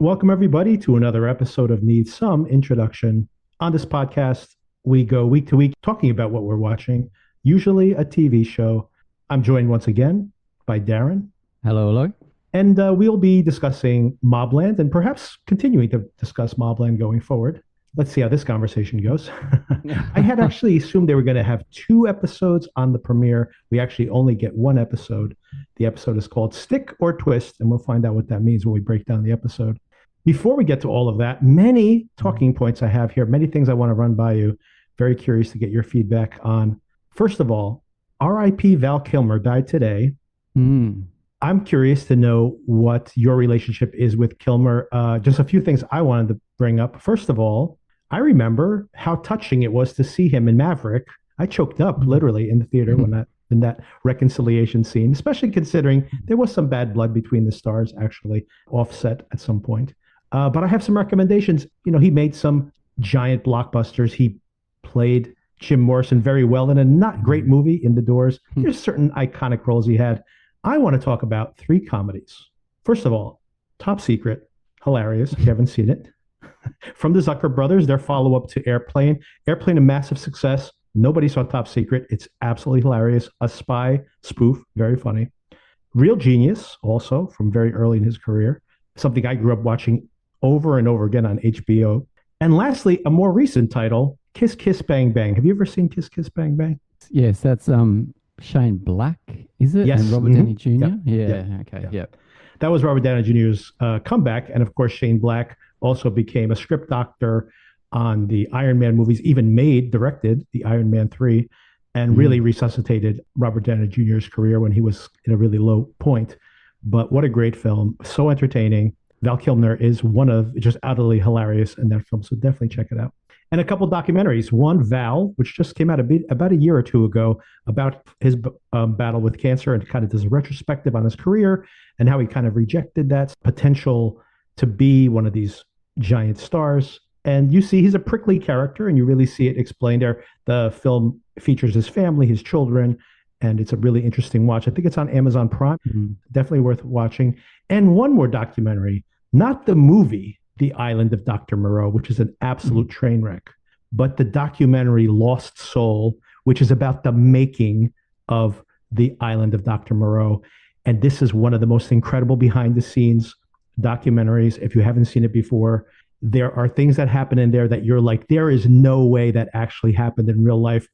Welcome, everybody, to another episode of Need Some Introduction. On this podcast, we go week to week talking about what we're watching, usually a TV show. I'm joined once again by Darren. Hello, hello. And we'll be discussing Mobland and perhaps continuing to discuss Mobland going forward. Let's see how this conversation goes. I had actually assumed they were going to have two episodes on the premiere. We actually only get one episode. The episode is called Stick or Twist, and we'll find out what that means when we break down the episode. Before we get to all of that, many talking points I have here, many things I want to run by you. Very curious to get your feedback on. First of all, R.I.P. Val Kilmer died today. I'm curious to know what your relationship is with Kilmer. Just a few things I wanted to bring up. First of all, I remember how touching it was to see him in Maverick. I choked up literally in the theater in that reconciliation scene, especially considering there was some bad blood between the stars, actually offset at some point. But I have some recommendations. You know, he made some giant blockbusters. He played Jim Morrison very well in a not great movie, In the Doors. There's certain iconic roles he had. I want to talk about three comedies. First of all, Top Secret, hilarious. If you haven't seen it. From the Zucker brothers, their follow-up to Airplane. Airplane, a massive success. Nobody saw Top Secret. It's absolutely hilarious. A spy spoof, very funny. Real Genius, also from very early in his career. Something I grew up watching over and over again on HBO. And lastly, a more recent title, Kiss Kiss Bang Bang. Have you ever seen Kiss Kiss Bang Bang? Yes, that's Shane Black, is it? Yes. And Robert Downey Jr.? Yep. Yeah, Yep. okay, Yep. yep. That was Robert Downey Jr.'s comeback. And of course, Shane Black also became a script doctor on the Iron Man movies, even directed the Iron Man 3, and really resuscitated Robert Downey Jr.'s career when he was in a really low point. But what a great film. So entertaining. Val Kilmer is one of just utterly hilarious in that film. So definitely check it out. And a couple documentaries. One, Val, which just came out about a year or two ago, about his battle with cancer, and kind of does a retrospective on his career and how he kind of rejected that potential to be one of these giant stars. And you see he's a prickly character, and you really see it explained there. The film features his family, his children, and it's a really interesting watch. I think it's on Amazon Prime. Definitely worth watching. And one more documentary, not the movie, The Island of Dr. Moreau, which is an absolute train wreck, but the documentary Lost Soul, which is about the making of The Island of Dr. Moreau. And this is one of the most incredible behind the scenes documentaries. If you haven't seen it before, there are things that happen in there that you're like, there is no way that actually happened in real life.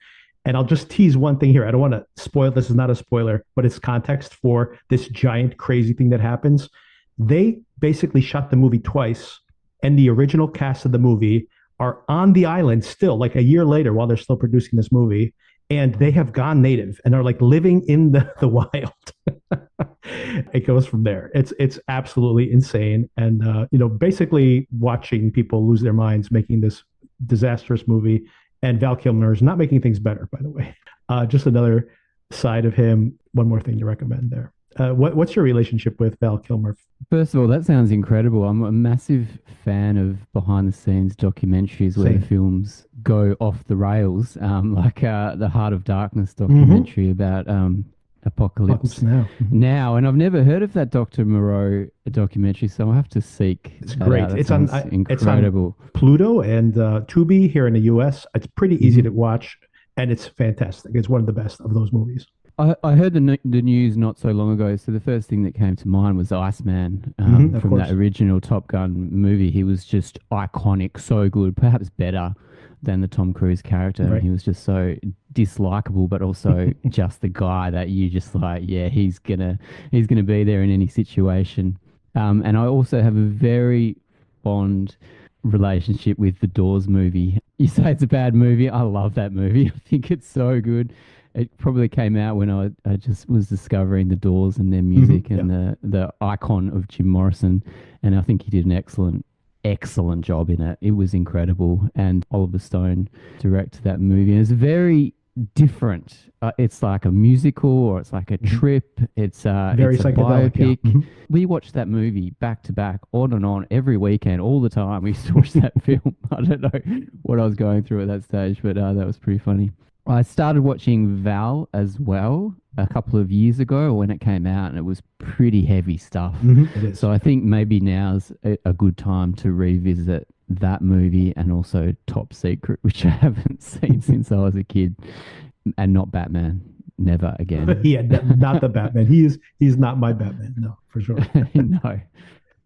And I'll just tease one thing here. I don't want to spoil, this is not a spoiler, but it's context for this giant crazy thing that happens. They basically shot the movie twice, and the original cast of the movie are on the island still, like a year later, while they're still producing this movie, and they have gone native and are like living in the wild. It goes from there. It's absolutely insane, and basically watching people lose their minds making this disastrous movie. And Val Kilmer is not making things better, by the way. Just another side of him. One more thing to recommend there. What's your relationship with Val Kilmer? First of all, that sounds incredible. I'm a massive fan of behind-the-scenes documentaries where the films go off the rails, like the Heart of Darkness documentary about Apocalypse Now. And I've never heard of that Dr. Moreau documentary, so I'll have to seek. It's great. It's incredible. It's on Pluto and Tubi here in the US. It's pretty easy to watch, and it's fantastic. It's one of the best of those movies. I heard the news not so long ago, so the first thing that came to mind was Iceman from that original Top Gun movie. He was just iconic, so good, perhaps better than the Tom Cruise character. Right. He was just so dislikable, but also just the guy that you just like, yeah, he's gonna be there in any situation. And I also have a very fond relationship with the Doors movie. You say it's a bad movie. I love that movie. I think it's so good. It probably came out when I just was discovering the Doors and their music and the icon of Jim Morrison. And I think he did an excellent job in it. It was incredible. And Oliver Stone directed that movie. And it's very different. It's like a musical, or it's like a trip. It's very it's a psychedelic. biopic. We watched that movie back to back, on and on, every weekend, all the time. We used to watch that film. I don't know what I was going through at that stage, but that was pretty funny. I started watching Val as well, a couple of years ago, or when it came out, and it was pretty heavy stuff. It is. So I think maybe now's a good time to revisit that movie, and also Top Secret, which I haven't seen since I was a kid, and not Batman. Never again. Yeah, not the Batman. He's not my Batman. No, for sure. No.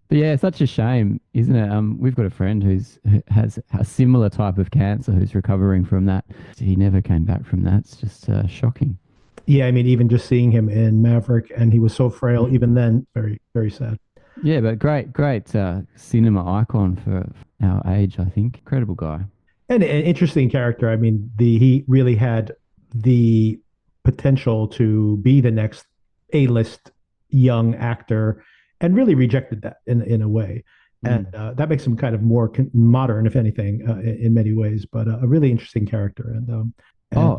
But yeah, such a shame, isn't it? We've got a friend who has a similar type of cancer who's recovering from that. He never came back from that. It's just shocking. Yeah, I mean, even just seeing him in Maverick, and he was so frail even then, very, very sad. Yeah, but great cinema icon for our age, I think. Incredible guy. And an interesting character. I mean, he really had the potential to be the next A-list young actor, and really rejected that in a way. And that makes him kind of more modern, if anything, in many ways, but a really interesting character. And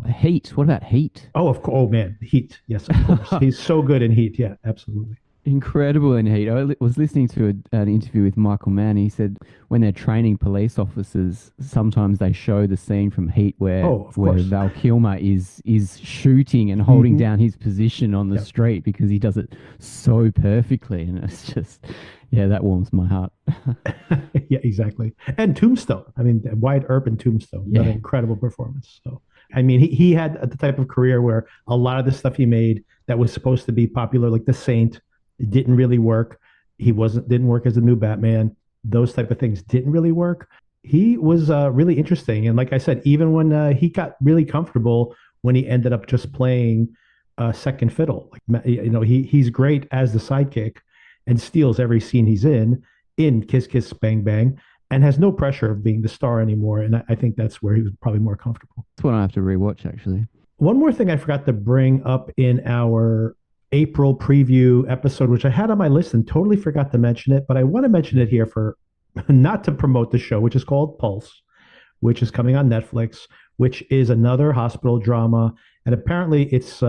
Heat. What about Heat? oh, of course. Oh, man. Heat. Yes, of course. He's so good in Heat. Yeah, absolutely. Incredible in Heat. I was listening to an interview with Michael Mann. He said when they're training police officers, sometimes they show the scene from Heat where Val Kilmer is shooting and holding down his position on the street, because he does it so perfectly, and it's just, yeah, that warms my heart. Yeah, exactly. And Tombstone. I mean, Wyatt Earp in Tombstone. What an incredible performance. So, I mean, he had the type of career where a lot of the stuff he made that was supposed to be popular, like The Saint, it didn't really work. Didn't work as a new Batman. Those type of things didn't really work. He was really interesting, and like I said, even when he got really comfortable, when he ended up just playing second fiddle, like, you know, he's great as the sidekick, and steals every scene he's in Kiss Kiss Bang Bang, and has no pressure of being the star anymore. And I think that's where he was probably more comfortable. That's what I have to rewatch, actually. One more thing I forgot to bring up in our April preview episode, which I had on my list and totally forgot to mention it, but I want to mention it here for not to promote the show, which is called Pulse, which is coming on Netflix, which is another hospital drama. And apparently its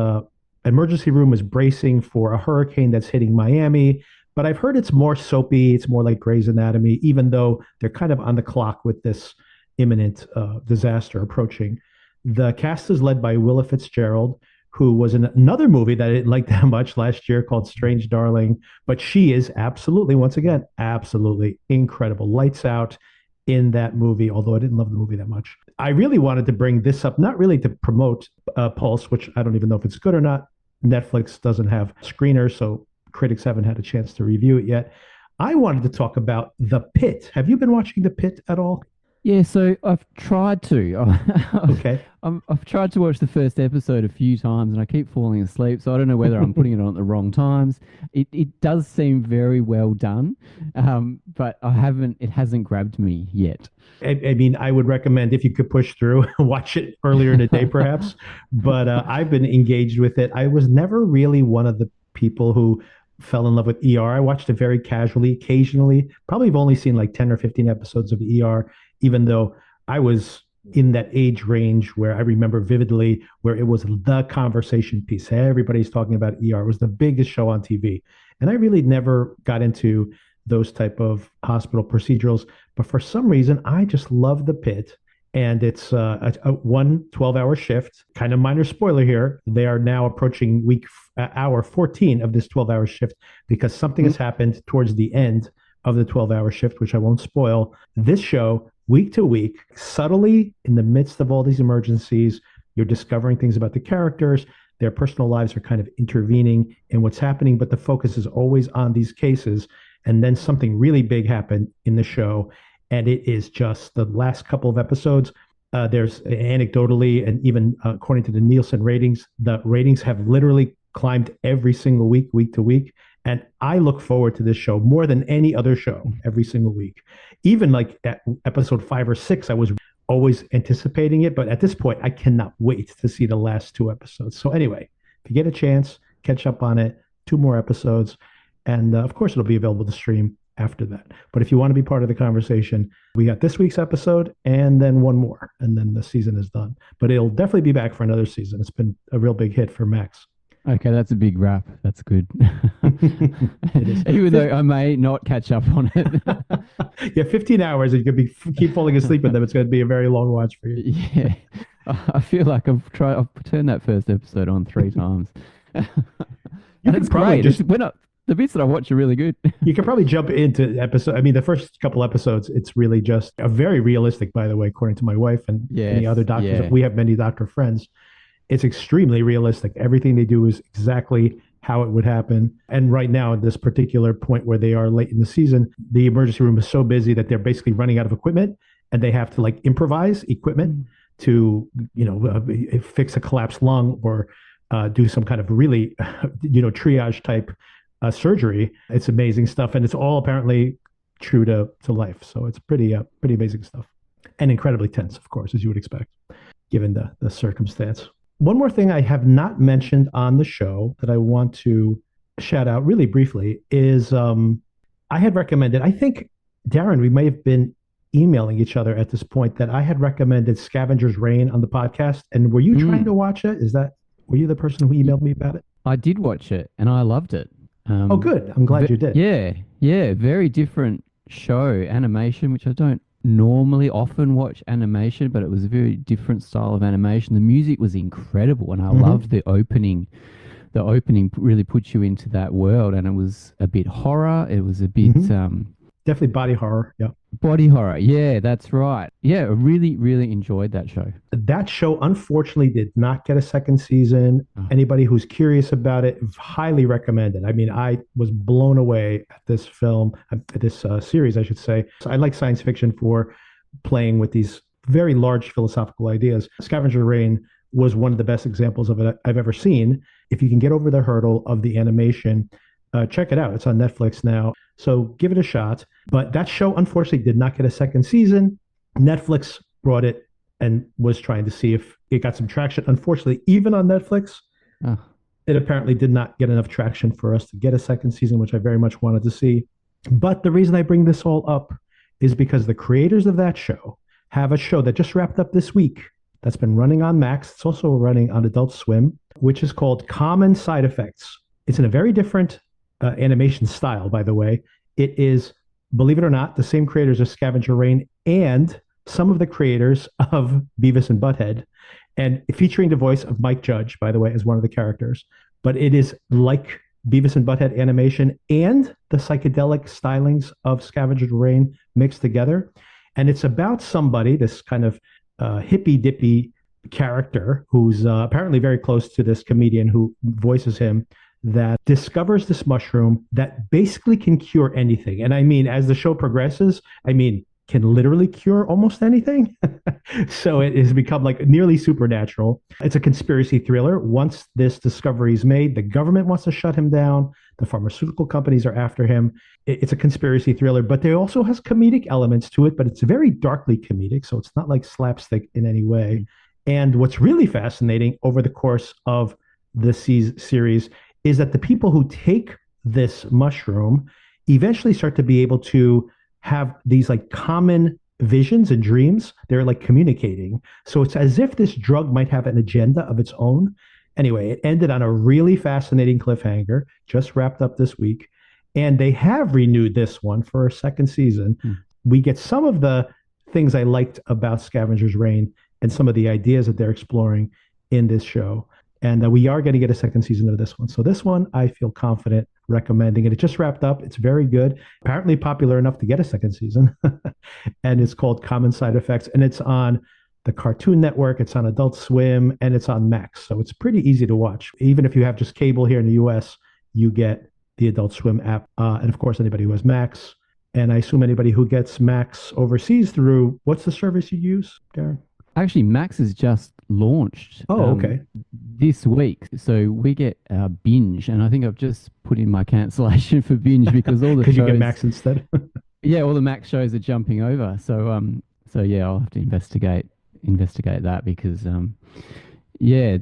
emergency room is bracing for a hurricane that's hitting Miami. But I've heard it's more soapy. It's more like Grey's Anatomy, even though they're kind of on the clock with this imminent disaster approaching. The cast is led by Willa Fitzgerald, who was in another movie that I didn't like that much last year called Strange Darling. But she is absolutely, once again, absolutely incredible. Lights out in that movie, although I didn't love the movie that much. I really wanted to bring this up, not really to promote Pulse, which I don't even know if it's good or not. Netflix doesn't have screeners, so critics haven't had a chance to review it yet. I wanted to talk about The Pitt. Have you been watching The Pitt at all? Yeah, so I've tried to. Okay. I've tried to watch the first episode a few times, and I keep falling asleep. So I don't know whether I'm putting it on at the wrong times. It does seem very well done, but it hasn't grabbed me yet. I mean, I would recommend, if you could push through, watch it earlier in the day, perhaps. But I've been engaged with it. I was never really one of the people who fell in love with ER. I watched it very casually, occasionally. Probably have only seen like 10 or 15 episodes of ER, even though I was in that age range where I remember vividly where it was the conversation piece. Everybody's talking about ER. It was the biggest show on TV. And I really never got into those type of hospital procedurals. But for some reason, I just love The Pitt. And it's a 12-hour shift. Kind of minor spoiler here. They are now approaching hour 14 of this 12-hour shift, because something has happened towards the end of the 12-hour shift, which I won't spoil. This show, week to week, subtly in the midst of all these emergencies, you're discovering things about the characters. Their personal lives are kind of intervening in what's happening, but the focus is always on these cases. And then something really big happened in the show. And it is just the last couple of episodes. There's anecdotally, and even according to the Nielsen ratings, the ratings have literally climbed every single week, week to week. And I look forward to this show more than any other show every single week. Even like at episode 5 or 6, I was always anticipating it. But at this point, I cannot wait to see the last 2 episodes. So anyway, if you get a chance, catch up on it. 2 more episodes. And of course, it'll be available to stream after that. But if you want to be part of the conversation, we got this week's episode and then one more, and then the season is done. But it'll definitely be back for another season. It's been a real big hit for Max. Okay, that's a big wrap. That's good. It is. Even though I may not catch up on it. Yeah, 15 hours, and you could keep falling asleep in them. It's going to be a very long watch for you. Yeah. I feel like I've turned that first episode on 3 times. You And could it's probably great. just We're not, the bits that I watch are really good. you could probably jump into episode. I mean, the first couple episodes, it's really just a very realistic, by the way, according to my wife and any Yes, other doctors. yeah. We have many doctor friends. It's extremely realistic. Everything they do is exactly how it would happen. And right now, at this particular point where they are late in the season, the emergency room is so busy that they're basically running out of equipment, and they have to like improvise equipment Mm. to fix a collapsed lung or do some kind of really triage type surgery. It's amazing stuff, and it's all apparently true to life. So it's pretty amazing stuff, and incredibly tense, of course, as you would expect, given the circumstance. One more thing I have not mentioned on the show that I want to shout out really briefly is I had recommended. I think Darren, we may have been emailing each other at this point that I had recommended Scavenger's Reign on the podcast. And were you trying to Mm. watch it? Were you the person who emailed me about it? I did watch it and I loved it. Oh, good. I'm glad you did. Yeah, yeah, very different show animation, which I don't normally often watch animation, but it was a very different style of animation. The music was incredible, and I Mhm. loved the opening. The opening really puts you into that world, and it was a bit horror. It was a bit Mhm. Definitely body horror. Yeah. body horror. Yeah, that's right. Yeah, I really, really enjoyed that show. That show unfortunately did not get a second season. Oh, Anybody who's curious about it, highly recommend it. I mean, I was blown away at this film, at this series, I should say. So I like science fiction for playing with these very large philosophical ideas. Scavenger Reign was one of the best examples of it I've ever seen. If you can get over the hurdle of the animation, check it out. It's on Netflix now. So give it a shot. But that show, unfortunately, did not get a second season. Netflix brought it and was trying to see if it got some traction. Unfortunately, even on Netflix, oh, it apparently did not get enough traction for us to get a second season, which I very much wanted to see. But the reason I bring this all up is because the creators of that show have a show that just wrapped up this week that's been running on Max. It's also running on Adult Swim, which is called Common Side Effects. It's in a very different animation style, by the way. It is, believe it or not, the same creators of Scavenger Reign and some of the creators of Beavis and Butthead, and featuring the voice of Mike Judge, by the way, as one of the characters. But it is like Beavis and Butthead animation and the psychedelic stylings of Scavenger Reign mixed together. And it's about somebody, this kind of hippy dippy character who's apparently very close to this comedian who voices him, that discovers this mushroom that basically can cure anything. And I mean, as the show progresses, I mean, can literally cure almost anything. So it has become like nearly supernatural. It's a conspiracy thriller. Once this discovery is made, the government wants to shut him down. The pharmaceutical companies are after him. It's a conspiracy thriller, but there also has comedic elements to it, but it's very darkly comedic. So it's not like slapstick in any way. And what's really fascinating over the course of the series is that the people who take this mushroom eventually start to be able to have these like common visions and dreams. They're like communicating. So it's as if this drug might have an agenda of its own. Anyway, it ended on a really fascinating cliffhanger, just wrapped up this week. And they have renewed this one for a second season. mm. We get some of the things I liked about Scavenger's Reign and some of the ideas that they're exploring in this show. And we are going to get a second season of this one. So this one, I feel confident recommending it. It just wrapped up. It's very good. Apparently popular enough to get a second season. And it's called Common Side Effects. And it's on the Cartoon Network. It's on Adult Swim. And it's on Max. So it's pretty easy to watch. Even if you have just cable here in the US, you get the Adult Swim app. And of course, anybody who has Max. And I assume anybody who gets Max overseas through, what's the service you use, Darren? Actually, Max has just launched Okay. this week. So we get Binge, and I think I've just put in my cancellation for Binge because all the Because you get shows, Max instead. yeah, all the Max shows are jumping over. So yeah, I'll have to investigate that because yeah,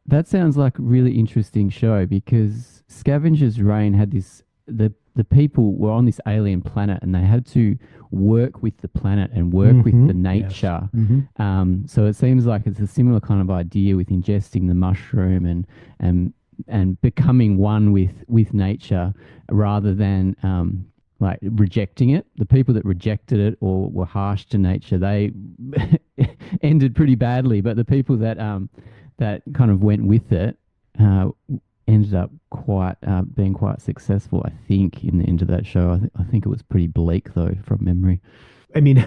that sounds like a really interesting show because Scavenger's Reign had the people were on this alien planet and they had to work with the planet and work with the nature. Yes. Mm-hmm. So it seems like it's a similar kind of idea with ingesting the mushroom and becoming one with nature rather than like rejecting it. The people that rejected it or were harsh to nature, they ended pretty badly. But the people that that kind of went with it ended up quite being quite successful, I think, in the end of that show. I think it was pretty bleak though, from memory. I mean,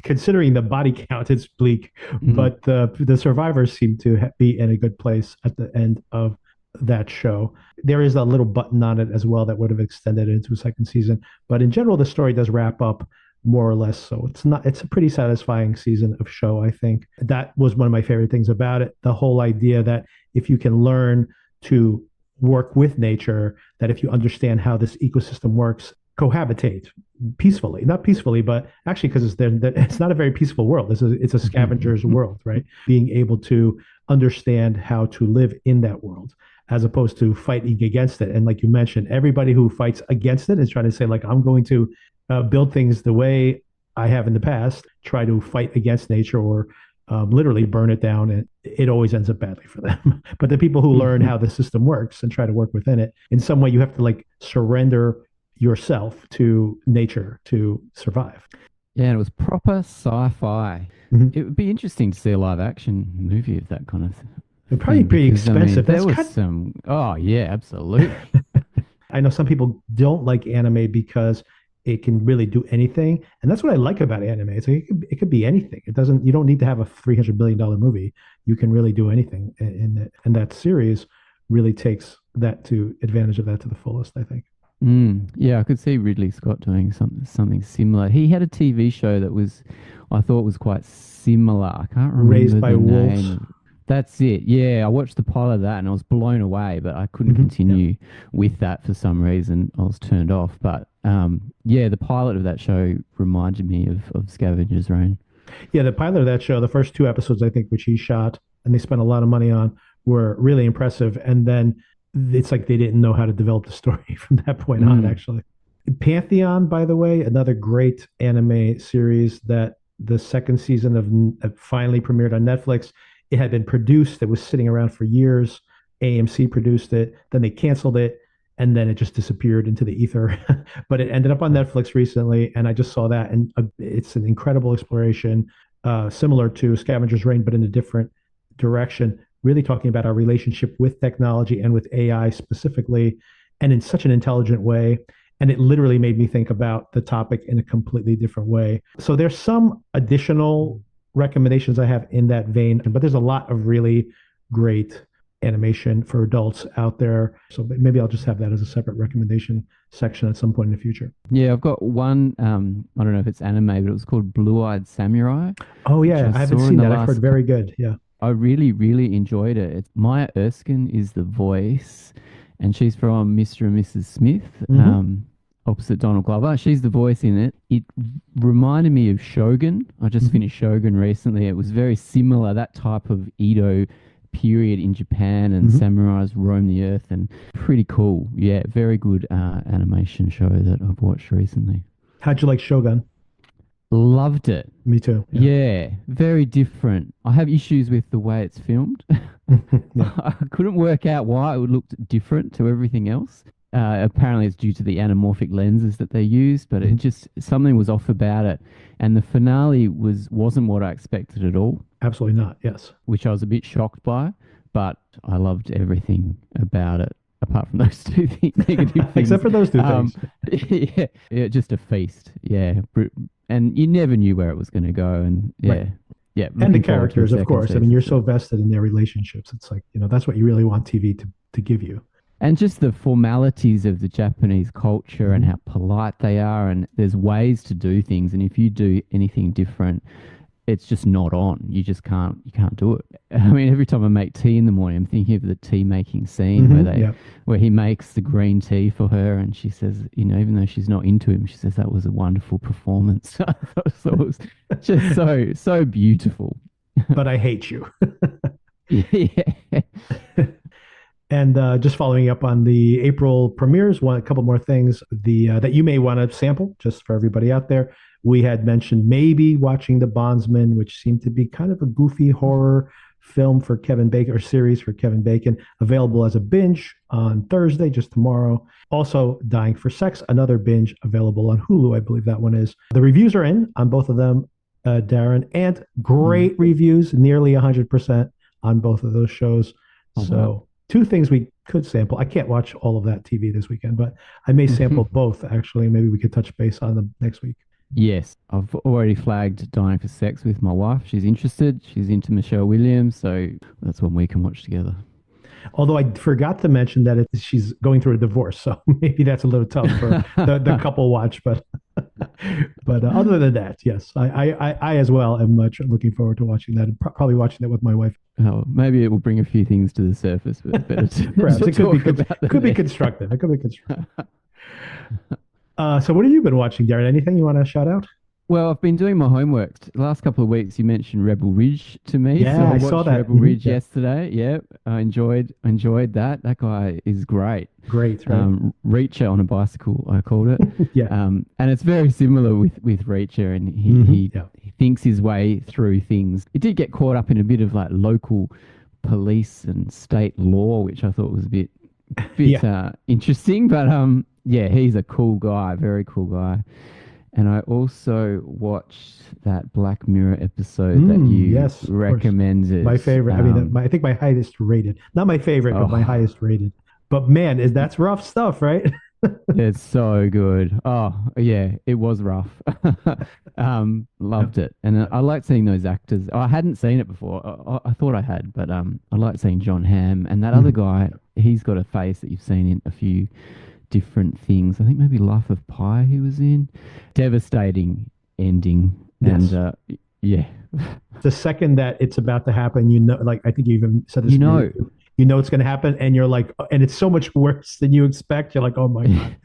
considering the body count, it's bleak, Mm. but the survivors seem to be in a good place at the end of that show. There is a little button on it as well that would have extended it into a second season, but in general, the story does wrap up more or less. So it's a pretty satisfying season of show. I think that was one of my favorite things about it. The whole idea that if you can learn to work with nature, that if you understand how this ecosystem works, cohabitate peacefully, not peacefully, but actually because it's not a very peaceful world. It's a scavenger's world, right? Being able to understand how to live in that world as opposed to fighting against it. And like you mentioned, everybody who fights against it is trying to say like, I'm going to build things the way I have in the past, try to fight against nature or literally burn it down, and it always ends up badly for them. But the people who learn how the system works and try to work within it, in some way, you have to like surrender yourself to nature to survive. Yeah, and it was proper sci-fi. Mm-hmm. It would be interesting to see a live action movie of that kind of It'd probably be pretty because, expensive. there was some. Oh yeah, absolutely. I know some people don't like anime because it can really do anything, and that's what I like about anime. It's like it could be anything. It doesn't. You don't need to have a $300 billion movie. You can really do anything, and that series really takes that to advantage of that to the fullest, I think. Yeah, I could see Ridley Scott doing something similar. He had a TV show that I thought was quite similar. I can't Raised remember by the Wolves. name. That's it. Yeah, I watched the pilot of that and I was blown away, but I couldn't Yeah. continue with that for some reason. I was turned off. But yeah, the pilot of that show reminded me of Scavenger's Reign. Yeah, the pilot of that show, the first two episodes, I think, which he shot and they spent a lot of money on, were really impressive. And then it's like they didn't know how to develop the story from that point on, Mm. actually. Pantheon, by the way, another great anime series that the second season of finally premiered on Netflix. It had been produced, it was sitting around for years. AMC produced it, then they canceled it, and then it just disappeared into the ether. But it ended up on Netflix recently, and I just saw that, and it's an incredible exploration, similar to Scavenger's Reign, but in a different direction. Really talking about our relationship with technology and with AI specifically, and in such an intelligent way. And it literally made me think about the topic in a completely different way. So there's some additional recommendations I have in that vein, but there's a lot of really great animation for adults out there. So maybe I'll just have that as a separate recommendation section at some point in the future. Yeah, I've got one. I don't know if it's anime, but it was called Blue Eyed Samurai, Oh which yeah, I I haven't saw in seen the that. I've heard last. very good. Yeah. I really, really enjoyed it. Maya Erskine is the voice, and she's from Mr. and Mrs. Smith, Mm-hmm. opposite Donald Glover. She's the voice in it. It reminded me of Shogun. I just Mm-hmm. finished Shogun recently. It was very similar, that type of Edo period in Japan, and Mm-hmm. samurais roam the earth, and pretty cool. Yeah, very good animation show that I've watched recently. How'd you like Shogun? Loved it. Me too. Yeah. Yeah, very different. I have issues with the way it's filmed. Yeah. I couldn't work out why it looked different to everything else. Apparently, it's due to the anamorphic lenses that they used, but it Mhm. just something was off about it. And the finale wasn't what I expected at all, Absolutely not. Yes. which I was a bit shocked by. But I loved everything about it, apart from those negative things. Except for those two Um, things. yeah, yeah, just a feast. Yeah, and you never knew where it was going to go. And Right. yeah, yeah, And the looking forward to a characters, of second course. I mean, you're season. so vested in their relationships. It's like, that's what you really want TV to give you. And just the formalities of the Japanese culture and Mhm. how polite they are, and there's ways to do things. And if you do anything different, it's just not on. You can't do it. I mean, every time I make tea in the morning, I'm thinking of the tea making scene Yeah. where he makes the green tea for her, and she says, even though she's not into him, she says that was a wonderful performance. I thought it was just so beautiful. But I hate you. Yeah. And just following up on the April premieres, a couple more things that you may want to sample just for everybody out there. We had mentioned maybe watching The Bondsman, which seemed to be kind of a goofy horror film for Kevin Bacon, or series for Kevin Bacon, available as a binge on Thursday, just tomorrow. Also, Dying for Sex, another binge available on Hulu, I believe that one is. The reviews are in on both of them, Darren, and Mm. great reviews, nearly 100% on both of those shows. Oh, wow. So two things we could sample. I can't watch all of that TV this weekend, but I may sample both actually. Maybe we could touch base on them next week. Yes, I've already flagged Dying for Sex with my wife. She's interested. She's into Michelle Williams, so that's one we can watch together. Although I forgot to mention that she's going through a divorce, so maybe that's a little tough for the couple watch. But other than that, yes, I as well am much looking forward to watching that, and probably watching that with my wife. Oh, maybe it will bring a few things to the surface, but better to, perhaps to it could be constructive. It could be constructive. So what have you been watching, Darren? Anything you want to shout out? Well, I've been doing my homework. The last couple of weeks, you mentioned Rebel Ridge to me. Yeah, so I saw watched that. Rebel Ridge yesterday. Yeah, I enjoyed that. That guy is great. Great, right? Reacher on a bicycle, I called it. Yeah. And it's very similar with Reacher, and he thinks his way through things. It did get caught up in a bit of like local police and state law, which I thought was a bit interesting. But yeah, he's a cool guy, very cool guy. And I also watched that Black Mirror episode that you recommended. My favorite. I think my highest rated. Not my favorite, but my highest rated. But man, that's rough stuff, right? It's so good. Oh, yeah, it was rough. Loved it. And I liked seeing those actors. I hadn't seen it before. I thought I had, but I liked seeing John Hamm. And that other guy, he's got a face that you've seen in a few different things. I think maybe Life of Pi he was in. Devastating ending. Yes. And yeah. The second that it's about to happen, like I think you even said this. You know it's going to happen, and you're like, and it's so much worse than you expect. You're like, oh my God.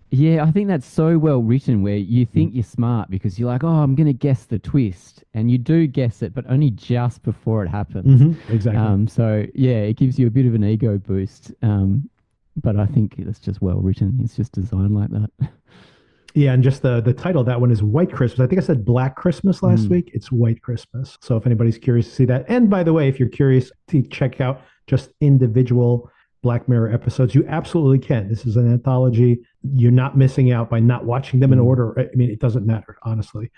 Yeah, I think that's so well written where you think you're smart because you're like, oh, I'm going to guess the twist. And you do guess it, but only just before it happens. Exactly. So, yeah, it gives you a bit of an ego boost. But I think it's just well written. It's just designed like that. Yeah, and just the title of that one is White Christmas. I think I said Black Christmas last week. It's White Christmas. So if anybody's curious to see that. And by the way, if you're curious to check out just individual Black Mirror episodes, you absolutely can. This is an anthology. You're not missing out by not watching them in order. I mean, it doesn't matter, honestly.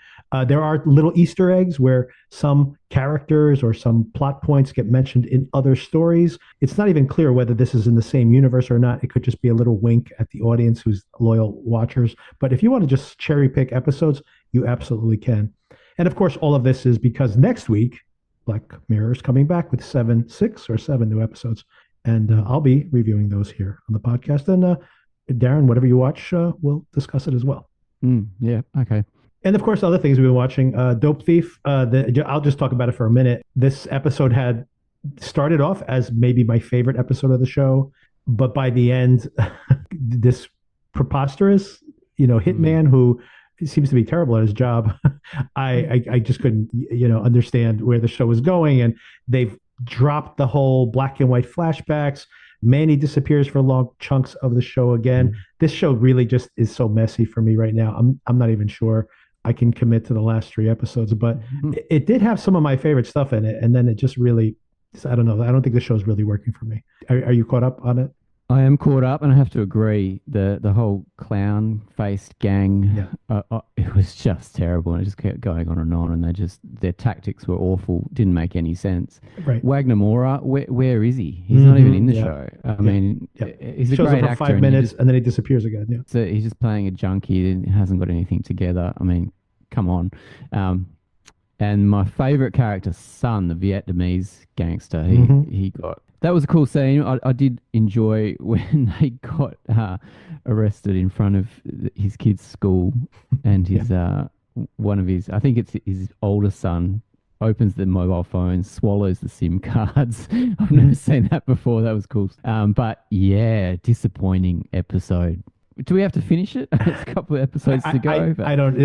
There are little Easter eggs where some characters or some plot points get mentioned in other stories. It's not even clear whether this is in the same universe or not. It could just be a little wink at the audience who's loyal watchers. But if you want to just cherry pick episodes, you absolutely can. And of course, all of this is because next week, Black Mirror is coming back with 6 or 7 new episodes. And I'll be reviewing those here on the podcast. And Darren, whatever you watch, we'll discuss it as well. Yeah, okay. And of course, other things we've been watching. Dope Thief, I'll just talk about it for a minute. This episode had started off as maybe my favorite episode of the show. But by the end, this preposterous, hitman who seems to be terrible at his job. I just couldn't, understand where the show was going. And they've dropped the whole black and white flashbacks. Manny disappears for long chunks of the show again. This show really just is so messy for me right now. I'm not even sure I can commit to the last 3 episodes, but it did have some of my favorite stuff in it. And then it just really, I don't know. I don't think the show's really working for me. Are you caught up on it? I am caught up, and I have to agree. The whole clown-faced gang, it was just terrible, and it just kept going on, and their tactics were awful. Didn't make any sense. Right. Wagner Moura, where is he? He's not even in the show. I mean, he's a great actor. 5 minutes, and then he disappears again. Yeah. So he's just playing a junkie and hasn't got anything together. I mean, come on. And my favorite character, Sun, the Vietnamese gangster, he got. That was a cool scene. I did enjoy when they got arrested in front of his kid's school, and his one of his, I think it's his older son, opens the mobile phone, swallows the SIM cards. I've never seen that before. That was cool. But yeah, disappointing episode. Do we have to finish it? It's a couple of episodes to go. I don't.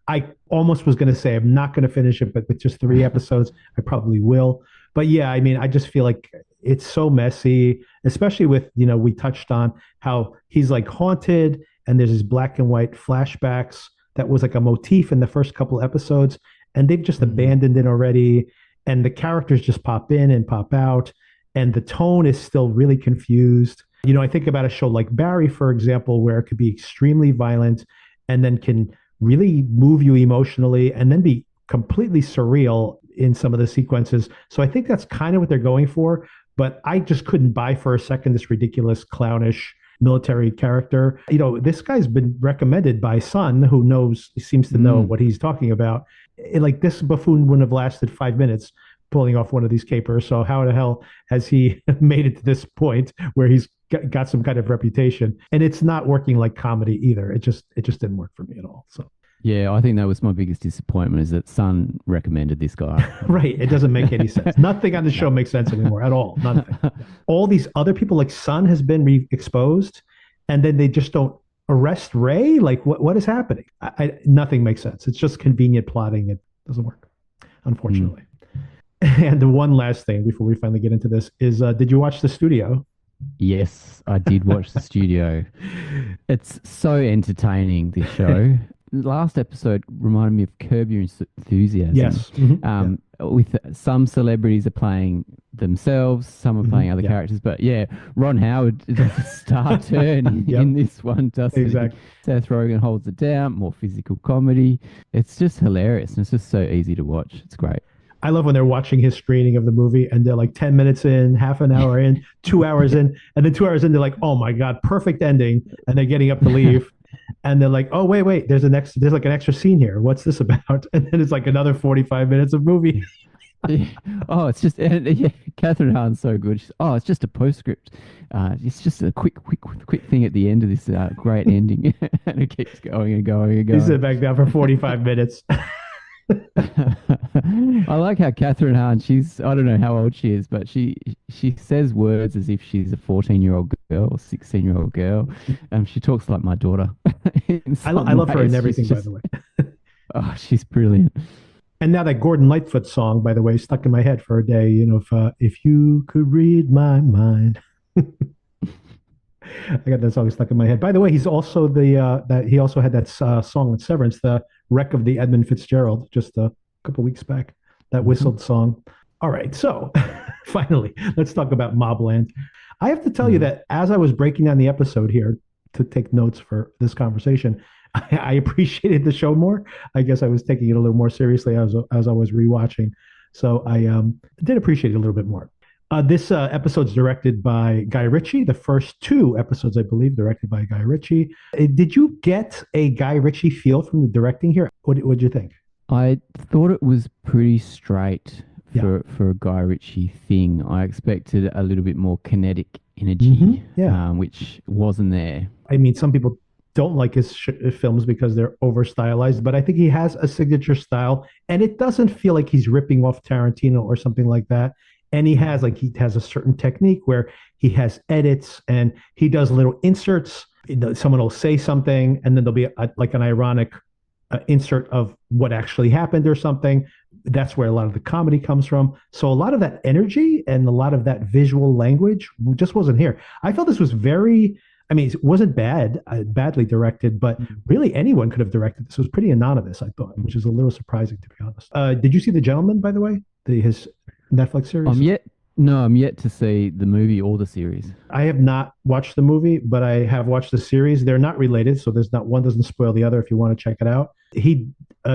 I almost was going to say I'm not going to finish it, but with just 3 episodes, I probably will. But yeah, I mean, I just feel like it's so messy, especially with, we touched on how he's like haunted and there's these black and white flashbacks that was like a motif in the first couple episodes, and they've just abandoned it already. And the characters just pop in and pop out, and the tone is still really confused. I think about a show like Barry, for example, where it could be extremely violent and then can really move you emotionally and then be completely surreal in some of the sequences. So I think that's kind of what they're going for. but I just couldn't buy for a second this ridiculous clownish military character. This guy's been recommended by Son, who seems to know what he's talking about. Like, this buffoon wouldn't have lasted 5 minutes pulling off one of these capers. So how the hell has he made it to this point where he's got some kind of reputation? And it's not working like comedy either. It just didn't work for me at all. So yeah, I think that was my biggest disappointment, is that Son recommended this guy. Right. It doesn't make any sense. Nothing on the show makes sense anymore at all. Nothing. All these other people, like Son, has been exposed, and then they just don't arrest Ray. Like, what is happening? Nothing makes sense. It's just convenient plotting. It doesn't work, unfortunately. And the one last thing before we finally get into this is, did you watch The Studio? Yes, I did watch The Studio. It's so entertaining, this show. Last episode reminded me of Curb Your Enthusiasm. Yes. With some celebrities are playing themselves, some are playing other characters. But yeah, Ron Howard does a star turn in this one, doesn't Exactly. Seth Rogen holds it down, more physical comedy. It's just hilarious, and it's just so easy to watch. It's great. I love when they're watching his screening of the movie and they're like 10 minutes in, half an hour in, 2 hours in, and then 2 hours in, they're like, oh my God, perfect ending. And they're getting up to leave. And they're like, oh, wait, there's like an extra scene here. What's this about? And then it's like another 45 minutes of movie. Oh, it's just, Catherine Hahn's so good. It's just a postscript. It's just a quick thing at the end of this great ending. And it keeps going and going and going. He sit back down for 45 minutes. I like how Catherine Hahn, I don't know how old she is, but she says words as if she's a 14-year-old girl or 16-year-old girl. She talks like my daughter. I love her in everything, by the way. Oh, she's brilliant. And now that Gordon Lightfoot song, by the way, stuck in my head for a day. If you could read my mind. I got that song stuck in my head. By the way, he's also he also had that song in Severance, the Wreck of the Edmund Fitzgerald, just a couple weeks back. That whistled song. All right, so finally, let's talk about Mobland. I have to tell you that as I was breaking down the episode here to take notes for this conversation, I appreciated the show more. I guess I was taking it a little more seriously as I was rewatching, so I did appreciate it a little bit more. This episode's directed by Guy Ritchie. The first 2 episodes, I believe, directed by Guy Ritchie. Did you get a Guy Ritchie feel from the directing here? What did you think? I thought it was pretty straight for a Guy Ritchie thing. I expected a little bit more kinetic energy, which wasn't there. I mean, some people don't like his films because they're over stylized, but I think he has a signature style, and it doesn't feel like he's ripping off Tarantino or something like that. And he has a certain technique where he has edits and he does little inserts. Someone will say something, and then there'll be like an ironic insert of what actually happened or something. That's where a lot of the comedy comes from. So a lot of that energy and a lot of that visual language just wasn't here. I felt this was it wasn't badly directed, but really anyone could have directed this. It was pretty anonymous, I thought, which is a little surprising, to be honest. Did you see The Gentleman, by the way? His Netflix series? I'm yet to see the movie or the series. I have not watched the movie, but I have watched the series. They're not related, so one doesn't spoil the other if you want to check it out. He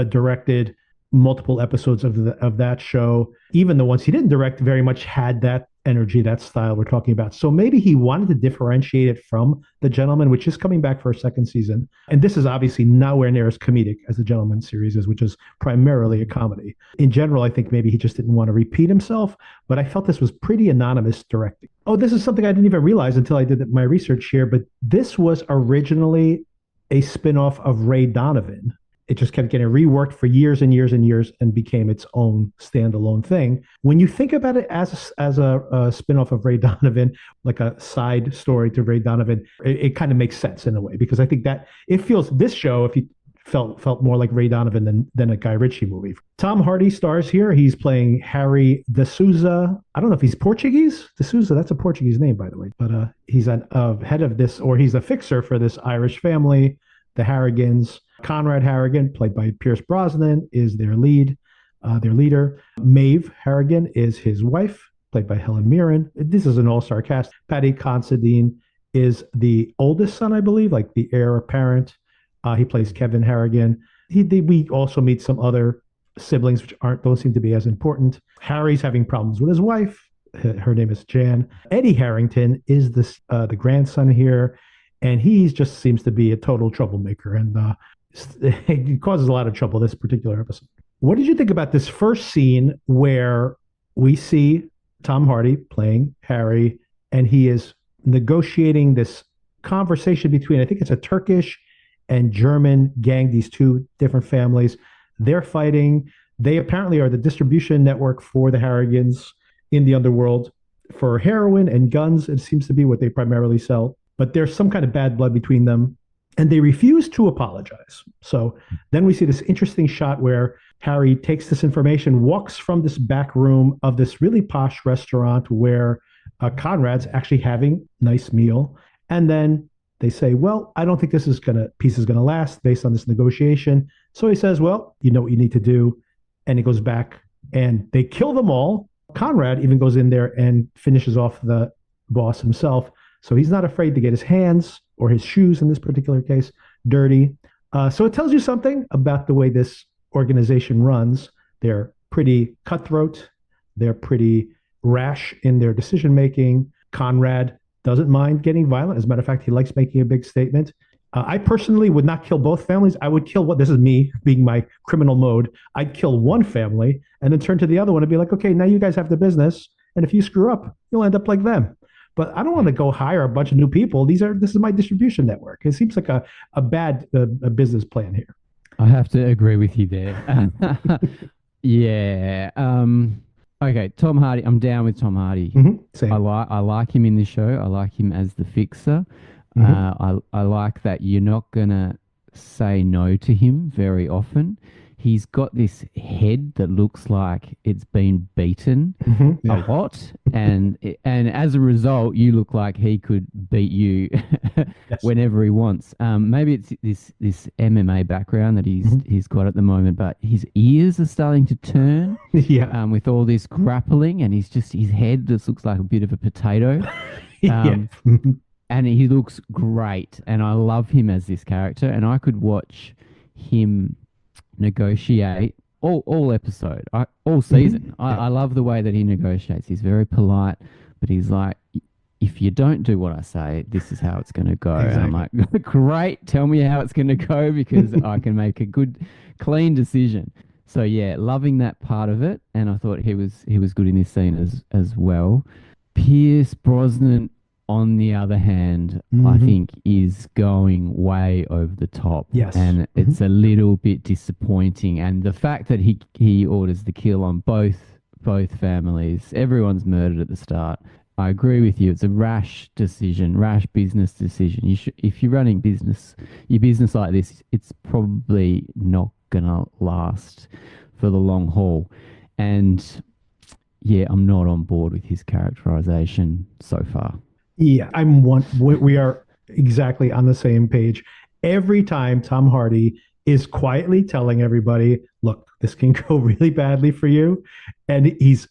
directed multiple episodes of that show. Even the ones he didn't direct very much had that energy, that style we're talking about. So maybe he wanted to differentiate it from The Gentleman, which is coming back for a second season. And this is obviously nowhere near as comedic as The Gentleman series is, which is primarily a comedy. In general, I think maybe he just didn't want to repeat himself, but I felt this was pretty anonymous directing. Oh, this is something I didn't even realize until I did my research here, but this was originally a spinoff of Ray Donovan. It just kept getting reworked for years and years and years and became its own standalone thing. When you think about it as a spinoff of Ray Donovan, like a side story to Ray Donovan, it kind of makes sense in a way, because I think that it feels, this show, if you felt more like Ray Donovan than a Guy Ritchie movie. Tom Hardy stars here. He's playing Harry de Souza. I don't know if he's Portuguese. De Souza, that's a Portuguese name, by the way. But he's a head of this, or he's a fixer for this Irish family, the Harrigans. Conrad Harrigan, played by Pierce Brosnan, is their leader. Maeve Harrigan is his wife, played by Helen Mirren. This is an all-star cast. Paddy Considine is the oldest son, I believe, like the heir apparent. He plays Kevin Harrigan. We also meet some other siblings, which don't seem to be as important. Harry's having problems with his wife. her name is Jan. Eddie Harrington is the grandson here, and he just seems to be a total troublemaker, and he causes a lot of trouble this particular episode. What did you think about this first scene where we see Tom Hardy playing Harry, and he is negotiating this conversation between, I think it's a Turkish and German gang, these two different families. They're fighting. They apparently are the distribution network for the Harrigans in the underworld for heroin and guns. It seems to be what they primarily sell. But there's some kind of bad blood between them, and they refuse to apologize. So then we see this interesting shot where Harry takes this information, walks from this back room of this really posh restaurant where Conrad's actually having a nice meal. And then they say, well, I don't think piece is going to last based on this negotiation. So he says, well, you know what you need to do. And he goes back and they kill them all. Conrad even goes in there and finishes off the boss himself. So he's not afraid to get his hands, or his shoes in this particular case, dirty. So it tells you something about the way this organization runs. They're pretty cutthroat. They're pretty rash in their decision making. Conrad doesn't mind getting violent. As a matter of fact, he likes making a big statement. I personally would not kill both families. I would kill this is me being my criminal mode. I'd kill one family and then turn to the other one and be like, okay, now you guys have the business. And if you screw up, you'll end up like them. But I don't want to go hire a bunch of new people. This is my distribution network. It seems like a bad business plan here. I have to agree with you there. Yeah. Okay, Tom Hardy. I'm down with Tom Hardy. Mm-hmm. Same. I like him in the show. I like him as the fixer. Mm-hmm. I like that you're not gonna say no to him very often. He's got this head that looks like it's been beaten a lot, and as a result, you look like he could beat you whenever he wants. Maybe it's this MMA background that he's got at the moment, but his ears are starting to turn. With all this grappling, and his head just looks like a bit of a potato. And he looks great, and I love him as this character, and I could watch him negotiate all episode, all season. I love the way that he negotiates. He's very polite, but he's like, if you don't do what I say, this is how it's going to go. Exactly. And I'm like, great, tell me how it's going to go, because I can make a good, clean decision. So yeah, loving that part of it, and I thought he was good in this scene as well. Pierce Brosnan, on the other hand, I think is going way over the top. Yes. And it's a little bit disappointing. And the fact that he orders the kill on both families, everyone's murdered at the start. I agree with you. It's a rash decision, rash business decision. If you're running your business like this, it's probably not going to last for the long haul. And yeah, I'm not on board with his characterization so far. Yeah, we are exactly on the same page. Every time Tom Hardy is quietly telling everybody, look, this can go really badly for you. And he's,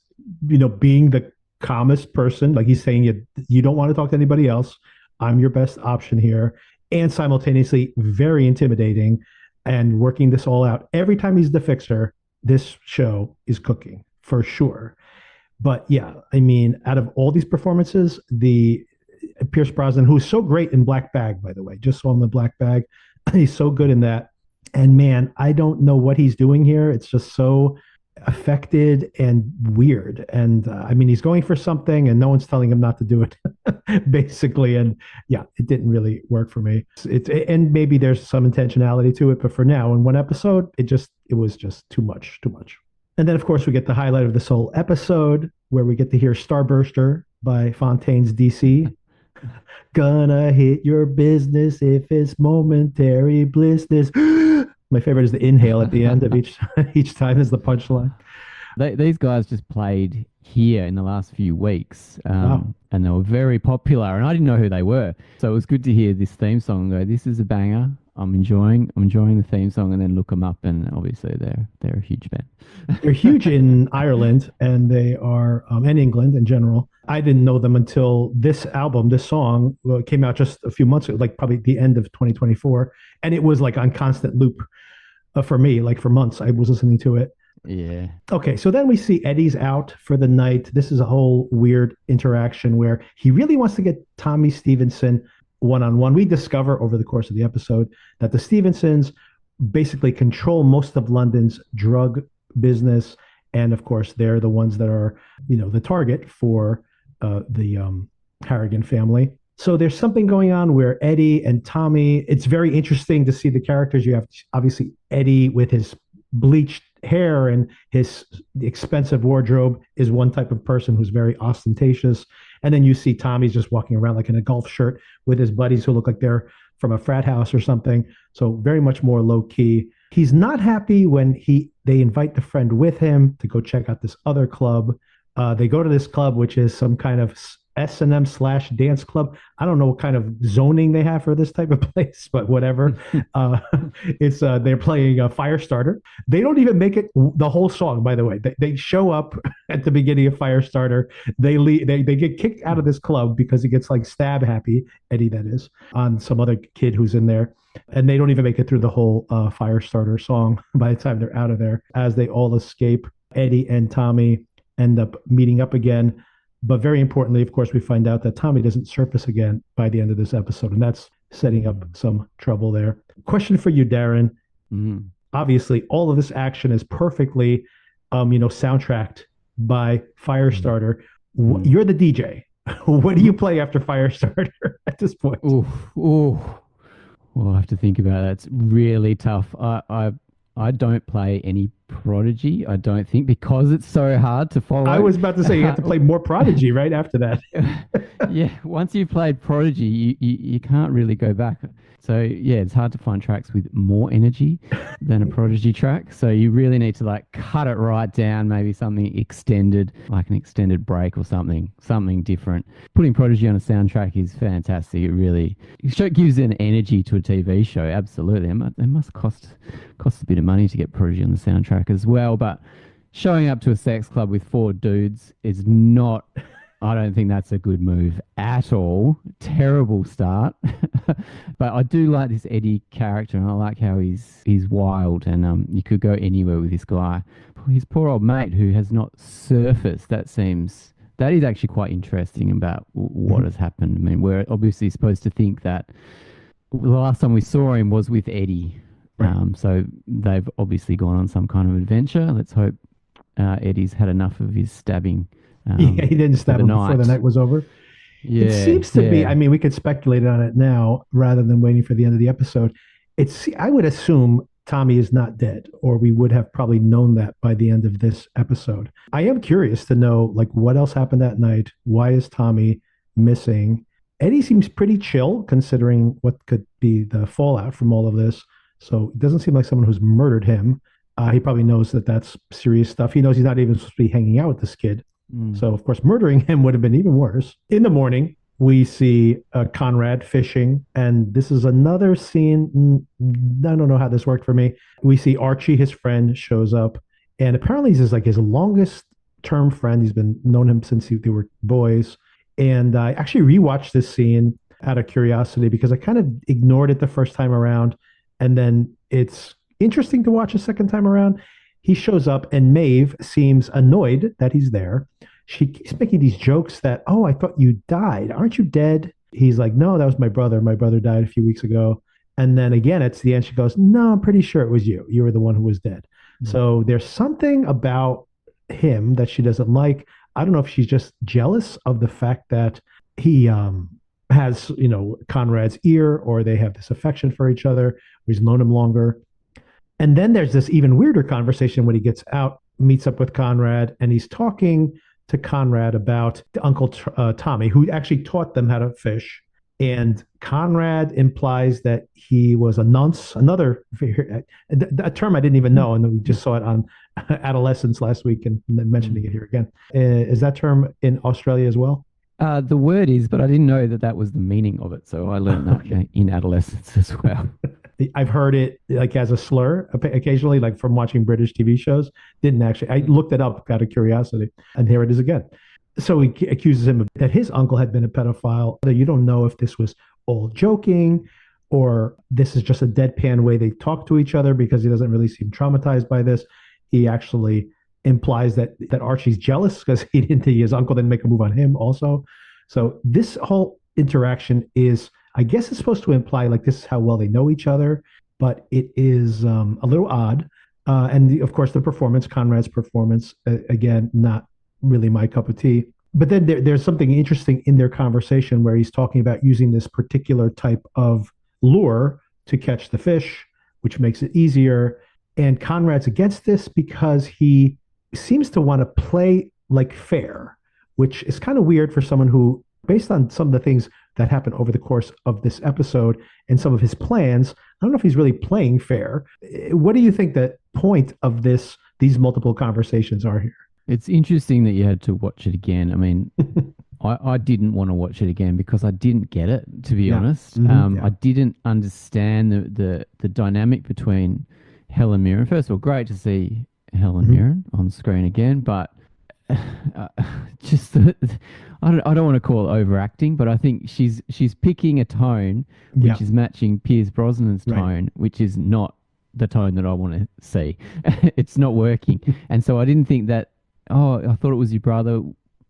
being the calmest person, like he's saying, you don't want to talk to anybody else. I'm your best option here. And simultaneously very intimidating and working this all out. Every time he's the fixer, this show is cooking for sure. But yeah, I mean, out of all these performances, the Pierce Brosnan, who's so great in Black Bag, by the way, just saw him in Black Bag. He's so good in that. And man, I don't know what he's doing here. It's just so affected and weird. And I mean, he's going for something and no one's telling him not to do it, basically. And yeah, it didn't really work for me. And maybe there's some intentionality to it, but for now, in one episode, it was just too much. And then, of course, we get the highlight of this whole episode where we get to hear Starburster by Fontaines DC. Gonna hit your business if it's momentary bliss. My favorite is the inhale at the end of each time is the punchline. These guys just played here in the last few weeks, Wow. And they were very popular, and I didn't know who they were. So it was good to hear this theme song and go, this is a banger. I'm enjoying the theme song, and then look them up, and obviously they're a huge band. They're huge in Ireland, and they are in England in general. I didn't know them until this song came out just a few months ago, like probably the end of 2024, and it was like on constant loop for me, like for months. I was listening to it. Yeah. Okay, so then we see Eddie's out for the night. This is a whole weird interaction where he really wants to get Tommy Stevenson one on one. We discover over the course of the episode that the Stevensons basically control most of London's drug business. And of course, they're the ones that are, the target for the Harrigan family. So there's something going on where Eddie and Tommy, it's very interesting to see the characters. You have obviously Eddie with his bleached hair and his expensive wardrobe is one type of person who's very ostentatious. And then you see Tommy's just walking around like in a golf shirt with his buddies who look like they're from a frat house or something. So very much more low key. He's not happy when they invite the friend with him to go check out this other club. They go to this club, which is some kind of S&M / dance club. I don't know what kind of zoning they have for this type of place, but whatever. It's they're playing a Firestarter. They don't even make it the whole song, by the way. They show up at the beginning of Firestarter. They leave, they get kicked out of this club because it gets like stab happy, Eddie that is, on some other kid who's in there. And they don't even make it through the whole Firestarter song by the time they're out of there. As they all escape, Eddie and Tommy end up meeting up again. But very importantly, of course, we find out that Tommy doesn't surface again by the end of this episode, and that's setting up some trouble there. Question for you, Darren. Mm. Obviously, all of this action is perfectly, soundtracked by Firestarter. You're the DJ. What do you play after Firestarter at this point? Ooh. Well, I have to think about that. It's really tough. I don't play any Prodigy, I don't think, because it's so hard to follow. I was about to say you have to play more Prodigy right after that. Yeah, once you've played Prodigy, you can't really go back. So yeah, it's hard to find tracks with more energy than a Prodigy track. So you really need to like cut it right down, maybe something extended, like an extended break or something different. Putting Prodigy on a soundtrack is fantastic. It gives an energy to a TV show. Absolutely, it must cost a bit of money to get Prodigy on the soundtrack as well. But showing up to a sex club with 4 dudes is not. I don't think that's a good move at all. Terrible start. But I do like this Eddie character, and I like how he's wild, and you could go anywhere with this guy. His poor old mate who has not surfaced, that is actually quite interesting about what has happened. I mean, we're obviously supposed to think that the last time we saw him was with Eddie. Right. So they've obviously gone on some kind of adventure. Let's hope Eddie's had enough of his stabbing. He didn't stab him before the night was over. Yeah, it seems to be. I mean, we could speculate on it now rather than waiting for the end of the episode. I would assume Tommy is not dead, or we would have probably known that by the end of this episode. I am curious to know, like, what else happened that night. Why is Tommy missing? Eddie seems pretty chill considering what could be the fallout from all of this. So it doesn't seem like someone who's murdered him. He probably knows that that's serious stuff. He knows he's not even supposed to be hanging out with this kid. So, of course, murdering him would have been even worse. In the morning, we see Conrad fishing, and this is another scene. I don't know how this worked for me. We see Archie, his friend, shows up, and apparently he's like his longest term friend. He's been known him since they were boys. And I actually rewatched this scene out of curiosity because I kind of ignored it the first time around, and then it's interesting to watch a second time around. He shows up, and Maeve seems annoyed that he's there. She keeps making these jokes that, oh, I thought you died. Aren't you dead? He's like, no, that was my brother. My brother died a few weeks ago. And then again, it's the end. She goes, no, I'm pretty sure it was you. You were the one who was dead. Mm-hmm. So there's something about him that she doesn't like. I don't know if she's just jealous of the fact that he has, Conrad's ear, or they have this affection for each other. He's known him longer. And then there's this even weirder conversation when he gets out, meets up with Conrad, and he's talking to Conrad about Uncle Tommy, who actually taught them how to fish. And Conrad implies that he was a nonce, a term I didn't even know, and then we just saw it on Adolescence last week and mentioning it here again. Is that term in Australia as well? The word is, but I didn't know that was the meaning of it. So I learned that in Adolescence as well. I've heard it like as a slur occasionally, like from watching British TV shows. Didn't actually. I looked it up out of curiosity, and here it is again. So he accuses him that his uncle had been a pedophile. You don't know if this was all joking or this is just a deadpan way they talk to each other because he doesn't really seem traumatized by this. he actually implies that Archie's jealous because his uncle didn't make a move on him also. So this whole interaction is, I guess it's supposed to imply like this is how well they know each other, but it is a little odd. Of course, the performance, Conrad's performance, again, not really my cup of tea. But then there's something interesting in their conversation where he's talking about using this particular type of lure to catch the fish, which makes it easier. And Conrad's against this because he seems to want to play like fair, which is kind of weird for someone who, based on some of the things that happened over the course of this episode and some of his plans, I don't know if he's really playing fair. What do you think the point of these multiple conversations are here? It's interesting that you had to watch it again. I mean, I didn't want to watch it again because I didn't get it, to be honest. I didn't understand the dynamic between Helen Mirren. First of all, great to see Helen Mirren on screen again, but just I don't want to call it overacting, but I think she's picking a tone which is matching Pierce Brosnan's tone, which is not the tone that I want to see. It's not working, and so I didn't think that. Oh, I thought it was your brother.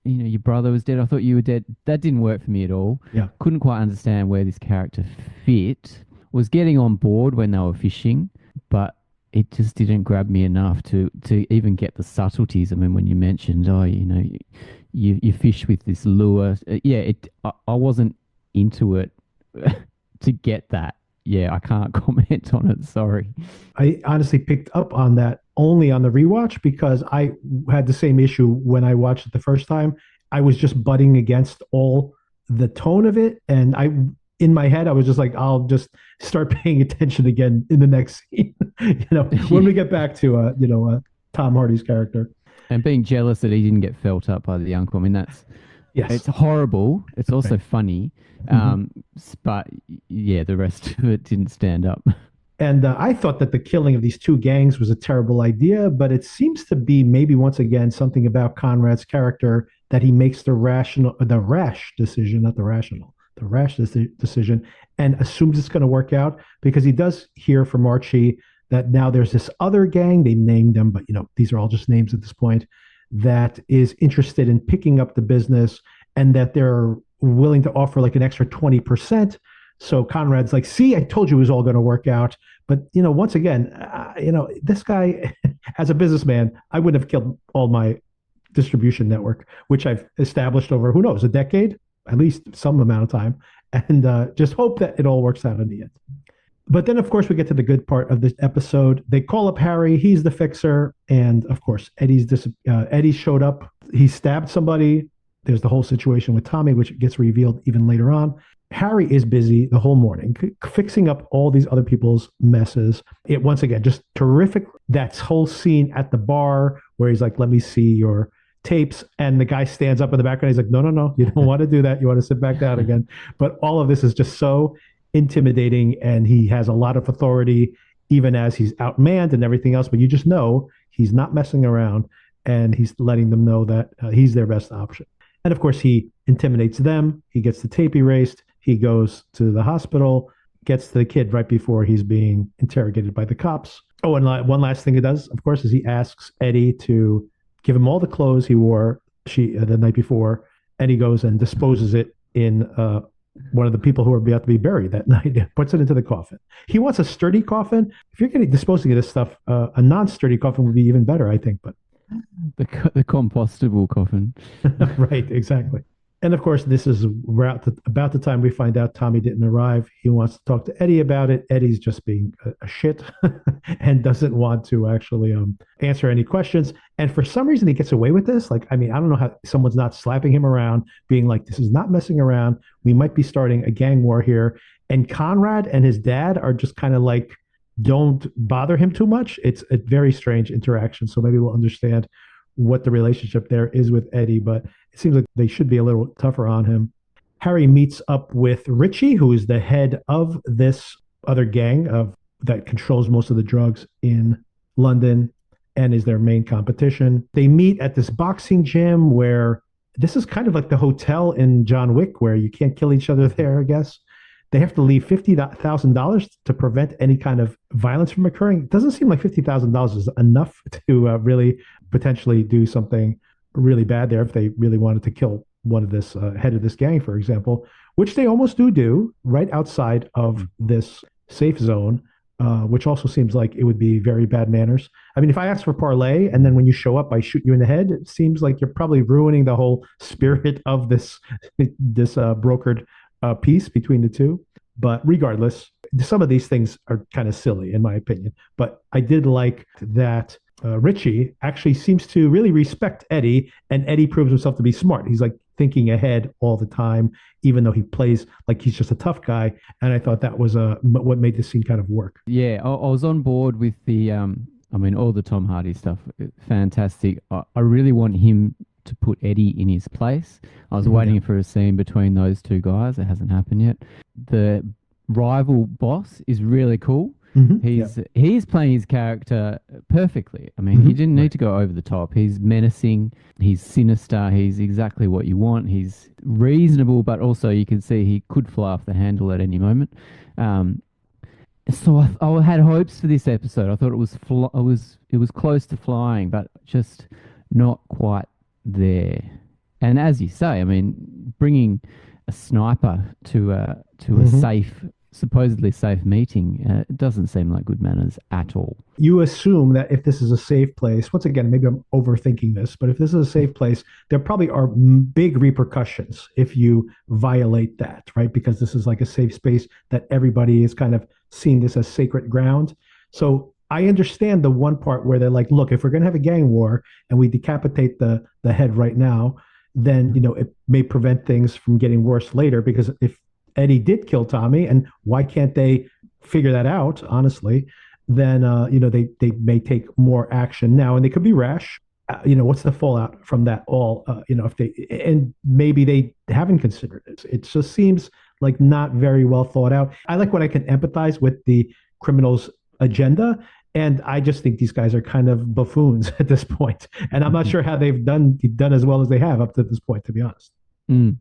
Your brother was dead. I thought you were dead. That didn't work for me at all. Yeah, couldn't quite understand where this character fit. Was getting on board when they were fishing, but it just didn't grab me enough to even get the subtleties. I mean, when you mentioned, you fish with this lure. I wasn't into it to get that. Yeah, I can't comment on it. Sorry. I honestly picked up on that only on the rewatch because I had the same issue when I watched it the first time. I was just butting against all the tone of it. And in my head, I was just like, I'll just start paying attention again in the next scene, when we get back to, Tom Hardy's character. And being jealous that he didn't get felt up by the uncle. I mean, it's horrible. It's also funny. But yeah, the rest of it didn't stand up. And I thought that the killing of these two gangs was a terrible idea, but it seems to be maybe once again something about Conrad's character that he makes the rash decision, not the rational, the rash decision, and assumes it's going to work out because he does hear from Archie that now there's this other gang, they named them, but these are all just names at this point, that is interested in picking up the business and that they're willing to offer like an extra 20%. So Conrad's like, see, I told you it was all going to work out. But, once again, this guy, as a businessman, I would have killed all my distribution network, which I've established over, who knows, a decade, at least some amount of time, and just hope that it all works out in the end. But then, of course, we get to the good part of this episode. They call up Harry. He's the fixer. And, of course, Eddie showed up. He stabbed somebody. There's the whole situation with Tommy, which gets revealed even later on. Harry is busy the whole morning fixing up all these other people's messes. It, once again, just terrific. That whole scene at the bar where he's like, let me see your tapes. And the guy stands up in the background. He's like, no, you don't want to do that. You want to sit back down again. But all of this is just so intimidating. And he has a lot of authority, even as he's outmanned and everything else. But you just know he's not messing around and he's letting them know that he's their best option. And of course, he intimidates them. He gets the tape erased. He goes to the hospital, gets to the kid right before he's being interrogated by the cops. Oh, and one last thing he does, of course, is he asks Eddie to give him all the clothes he wore the night before, and he goes and disposes it in one of the people who are about to be buried that night, puts it into the coffin. He wants a sturdy coffin. If you're going to disposing of this stuff, a non-sturdy coffin would be even better, I think. But the compostable coffin. Right, exactly. And of course, this is about the time we find out Tommy didn't arrive. He wants to talk to Eddie about it. Eddie's just being a shit and doesn't want to actually answer any questions. And for some reason, he gets away with this. Like, I mean, I don't know how someone's not slapping him around, being like, this is not messing around. We might be starting a gang war here. And Conrad and his dad are just kind of like, don't bother him too much. It's a very strange interaction. So maybe we'll understand what the relationship there is with Eddie, but it seems like they should be a little tougher on him. Harry meets up with Ritchie, who is the head of this other gang that controls most of the drugs in London and is their main competition. They meet at this boxing gym where this is kind of like the hotel in John Wick where you can't kill each other there, I guess. they have to leave $50,000 to prevent any kind of violence from occurring. It doesn't seem like $50,000 is enough to really potentially do something really bad there if they really wanted to kill one of this head of this gang, for example, which they almost do right outside of this safe zone, which also seems like it would be very bad manners. I mean, if I ask for parlay and then when you show up, I shoot you in the head, it seems like you're probably ruining the whole spirit of this brokered piece between the two. But regardless, some of these things are kind of silly, in my opinion. But I did like that Ritchie actually seems to really respect Eddie, and Eddie proves himself to be smart. He's like thinking ahead all the time, even though he plays like he's just a tough guy. And I thought that was what made this scene kind of work. Yeah, I was on board with the, I mean, all the Tom Hardy stuff. Fantastic. I really want him to put Eddie in his place. I was waiting for a scene between those two guys. It hasn't happened yet. The rival boss is really cool. He's playing his character perfectly. I mean, he didn't need to go over the top. He's menacing, he's sinister, he's exactly what you want. He's reasonable, but also you can see he could fly off the handle at any moment. So I had hopes for this episode. I thought it was close to flying, but just not quite there. And as you say, I mean, bringing a sniper to a supposedly safe meeting, it doesn't seem like good manners at all. You assume that if this is a safe place, once again, maybe I'm overthinking this, but if this is a safe place, there probably are big repercussions if you violate that, right? Because this is like a safe space that everybody is kind of seeing this as sacred ground. So I understand the one part where they're like, look, if we're going to have a gang war and we decapitate the head right now, then, it may prevent things from getting worse later, because if Eddie did kill Tommy, and why can't they figure that out, honestly, then, they may take more action now, and they could be rash. What's the fallout from that all, if they, and maybe they haven't considered it. It just seems like not very well thought out. I like when I can empathize with the criminal's agenda. And I just think these guys are kind of buffoons at this point. And I'm not sure how they've done as well as they have up to this point, to be honest.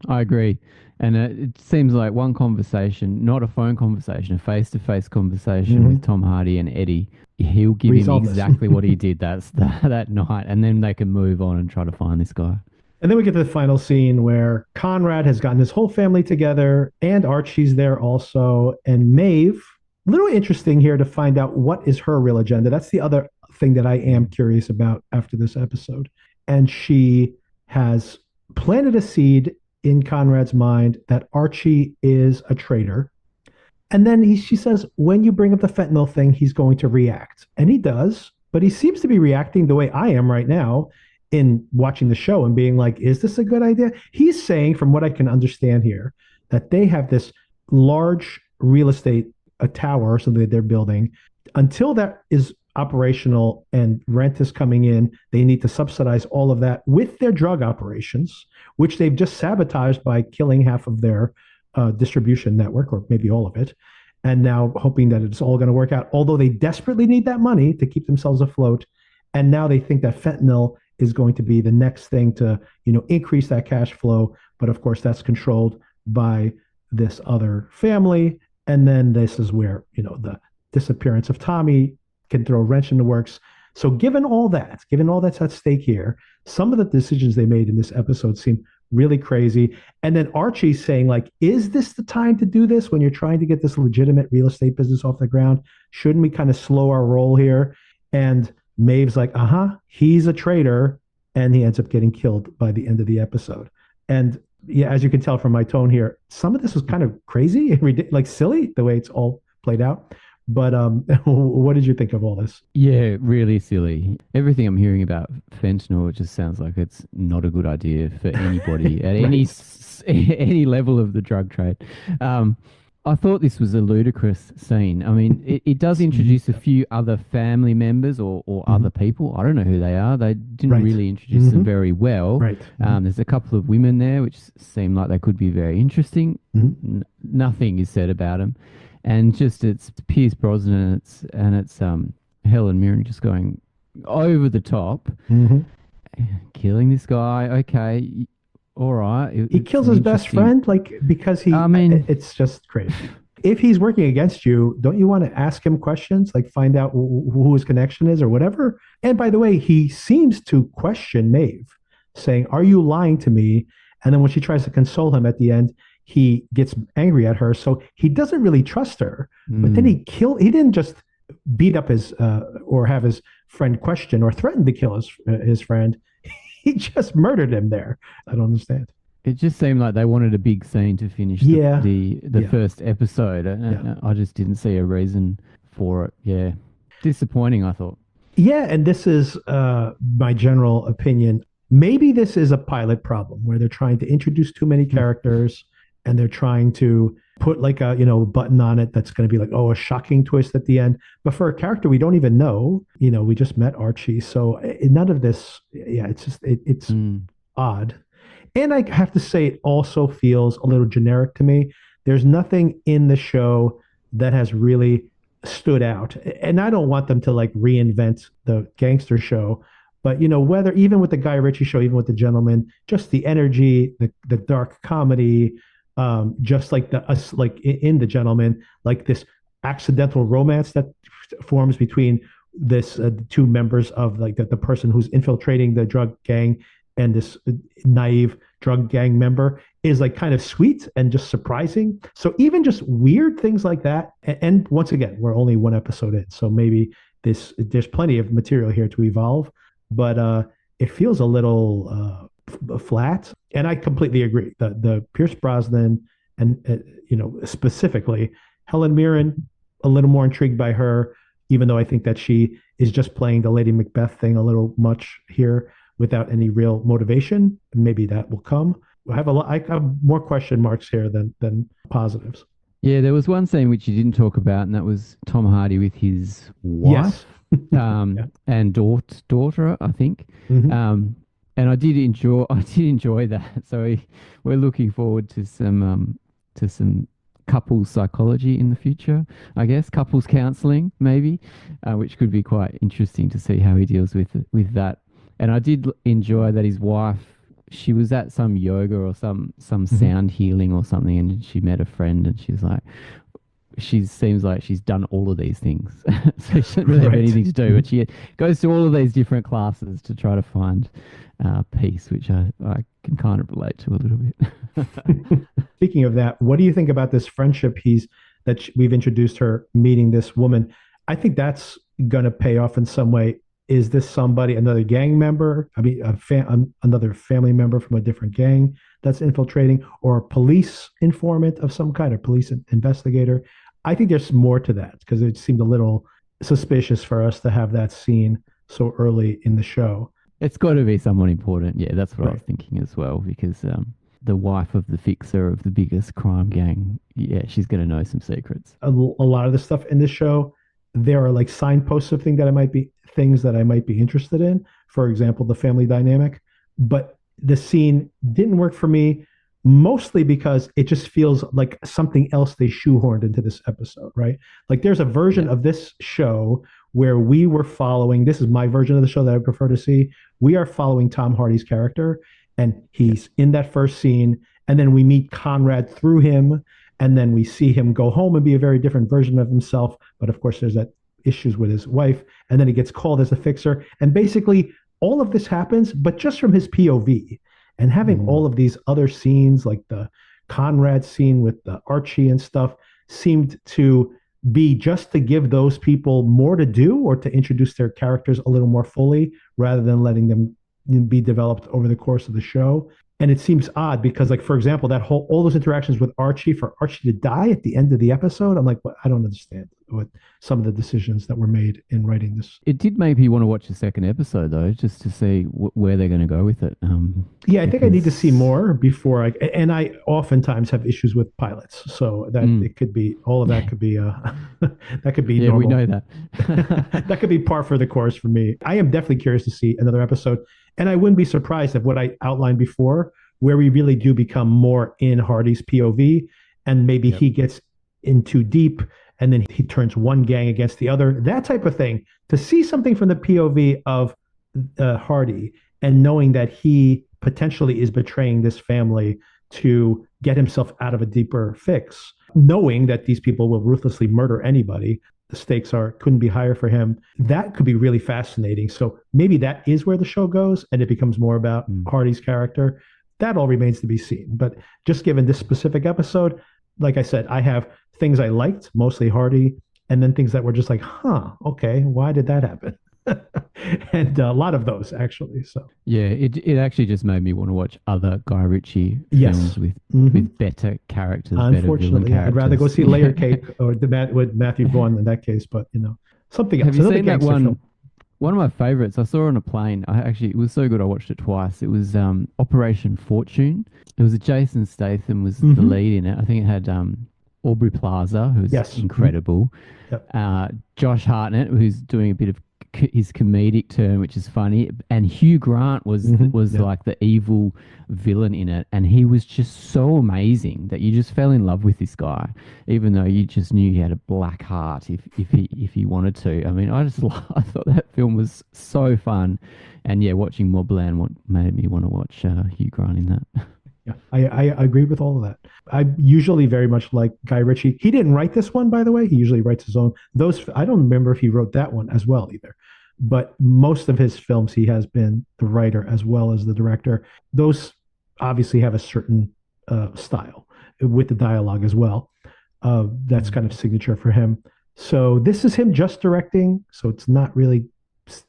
I agree. And it seems like one conversation, not a phone conversation, a face-to-face conversation with Tom Hardy and Eddie, he'll give him exactly what he did that night, and then they can move on and try to find this guy. And then we get to the final scene where Conrad has gotten his whole family together, and Archie's there also, and Maeve. A little interesting here to find out what is her real agenda. That's the other thing that I am curious about after this episode. And she has planted a seed in Conrad's mind that Archie is a traitor. And then she says, when you bring up the fentanyl thing, he's going to react. And he does, but he seems to be reacting the way I am right now in watching the show and being like, is this a good idea? He's saying, from what I can understand here, that they have this large real estate, a tower or something that they're building. Until that is operational and rent is coming in, they need to subsidize all of that with their drug operations, which they've just sabotaged by killing half of their distribution network, or maybe all of it, and now hoping that it's all going to work out, although they desperately need that money to keep themselves afloat. And now they think that fentanyl is going to be the next thing to increase that cash flow, but of course that's controlled by this other family. And then this is where the disappearance of Tommy can throw a wrench in the works. So given all that's at stake here, some of the decisions they made in this episode seem really crazy. And then Archie saying, like, is this the time to do this when you're trying to get this legitimate real estate business off the ground? Shouldn't we kind of slow our roll here? And Maeve's like, he's a traitor. And he ends up getting killed by the end of the episode. And yeah, as you can tell from my tone here, some of this was kind of crazy and like silly the way it's all played out. But what did you think of all this? Yeah, really silly. Everything I'm hearing about fentanyl, it just sounds like it's not a good idea for anybody at any level of the drug trade. I thought this was a ludicrous scene. I mean, it does introduce a few other family members or other people. I don't know who they are. They didn't really introduce them very well. Right. There's a couple of women there which seem like they could be very interesting. Nothing is said about them. And just it's Pierce Brosnan and it's Helen Mirren just going over the top, killing this guy. Okay, all right. He kills his best friend, like, because he. I mean, it's just crazy. if he's working against you, don't you want to ask him questions, like find out who his connection is or whatever? And by the way, he seems to question Maeve, saying, "Are you lying to me?" And then when she tries to console him at the end, he gets angry at her. So he doesn't really trust her. But then he didn't just beat up his or have his friend question or threaten to kill his friend. He just murdered him there. I don't understand. It just seemed like they wanted a big scene to finish the first episode. I just didn't see a reason for it. Yeah. Disappointing, I thought. Yeah, and this is my general opinion. Maybe this is a pilot problem where they're trying to introduce too many characters and they're trying to put like a button on it that's going to be like, oh, a shocking twist at the end. But for a character we don't even know, we just met Archie. So none of this, it's just it's odd. And I have to say, it also feels a little generic to me. There's nothing in the show that has really stood out. And I don't want them to like reinvent the gangster show. But whether even with the Guy Ritchie show, even with The Gentleman, just the energy, the dark comedy, just like like in The Gentleman, like this accidental romance that forms between this two members of like the person who's infiltrating the drug gang and this naive drug gang member is like kind of sweet and just surprising. So even just weird things like that. And once again, we're only one episode in, so maybe there's plenty of material here to evolve, but it feels a little flat. And I completely agree. The Pierce Brosnan and specifically Helen Mirren, a little more intrigued by her, even though I think that she is just playing the Lady Macbeth thing a little much here, without any real motivation. Maybe that will come. I have more question marks here than positives. Yeah, there was one scene which you didn't talk about, and that was Tom Hardy with his wife, and daughter, I think. Mm-hmm. And I did enjoy that. So we're looking forward to some couples psychology in the future, I guess, couples counseling maybe, which could be quite interesting to see how he deals with that. And I did enjoy that his wife, she was at some yoga or some sound healing or something, and she met a friend, and she's like, she seems like she's done all of these things. So she doesn't really have anything to do, but she goes to all of these different classes to try to find peace, which I can kind of relate to a little bit. Speaking of that, what do you think about this friendship we've introduced her meeting this woman? I think that's going to pay off in some way. Is this somebody, another gang member? I mean, another family member from a different gang that's infiltrating, or a police informant of some kind, or police investigator? I think there's more to that, because it seemed a little suspicious for us to have that scene so early in the show. It's got to be someone important. Yeah, that's what I was thinking as well, because the wife of the fixer of the biggest crime gang, she's going to know some secrets. A lot of the stuff in this show, there are like signposts of things that I might be interested in. For example, the family dynamic. But the scene didn't work for me, mostly because it just feels like something else they shoehorned into this episode, right? Like there's a version of this show where we were following, this is my version of the show that I prefer to see. We are following Tom Hardy's character, and he's in that first scene, and then we meet Conrad through him, and then we see him go home and be a very different version of himself. But of course, there's that issues with his wife, and then he gets called as a fixer. And basically, all of this happens, but just from his POV. And having all of these other scenes, like the Conrad scene with the Archie and stuff, seemed to be just to give those people more to do, or to introduce their characters a little more fully, rather than letting them be developed over the course of the show. And it seems odd because, like, for example, all those interactions with Archie, for Archie to die at the end of the episode, I'm like, well, I don't understand what some of the decisions that were made in writing this. It did make me want to watch the second episode, though, just to see where they're going to go with it. I think I need to see more before and I oftentimes have issues with pilots, so that it could be all of that could be that could be normal. We know that. That could be par for the course for me. I am definitely curious to see another episode. And I wouldn't be surprised if what I outlined before, where we really do become more in Hardy's POV, and maybe he gets in too deep, and then he turns one gang against the other, that type of thing. To see something from the POV of Hardy, and knowing that he potentially is betraying this family to get himself out of a deeper fix, knowing that these people will ruthlessly murder anybody. The stakes couldn't be higher for him. That could be really fascinating. So maybe that is where the show goes, and it becomes more about Hardy's character. That all remains to be seen. But just given this specific episode, like I said, I have things I liked, mostly Hardy, and then things that were just like, okay, why did that happen? And a lot of those, actually. So yeah, it actually just made me want to watch other Guy Ritchie films with better characters. Unfortunately, better I'd rather go see Layer Cake or with Matthew Vaughn in that case. But something else. Have you seen that one? Film. One of my favorites. I saw on a plane. It was so good. I watched it twice. It was Operation Fortune. It was Jason Statham was the lead in it. I think it had Aubrey Plaza, who's incredible. Yep. Josh Hartnett, who's doing a bit of his comedic turn, which is funny, and Hugh Grant was like the evil villain in it, and he was just so amazing that you just fell in love with this guy, even though you just knew he had a black heart if he wanted to. I mean, I thought that film was so fun, and yeah, watching Mobland made me want to watch Hugh Grant in that. Yeah, I agree with all of that. I usually very much like Guy Ritchie. He didn't write this one, by the way. He usually writes his own. I don't remember if he wrote that one as well either. But most of his films, he has been the writer as well as the director. Those obviously have a certain style with the dialogue as well. That's kind of signature for him. So this is him just directing. So it's not really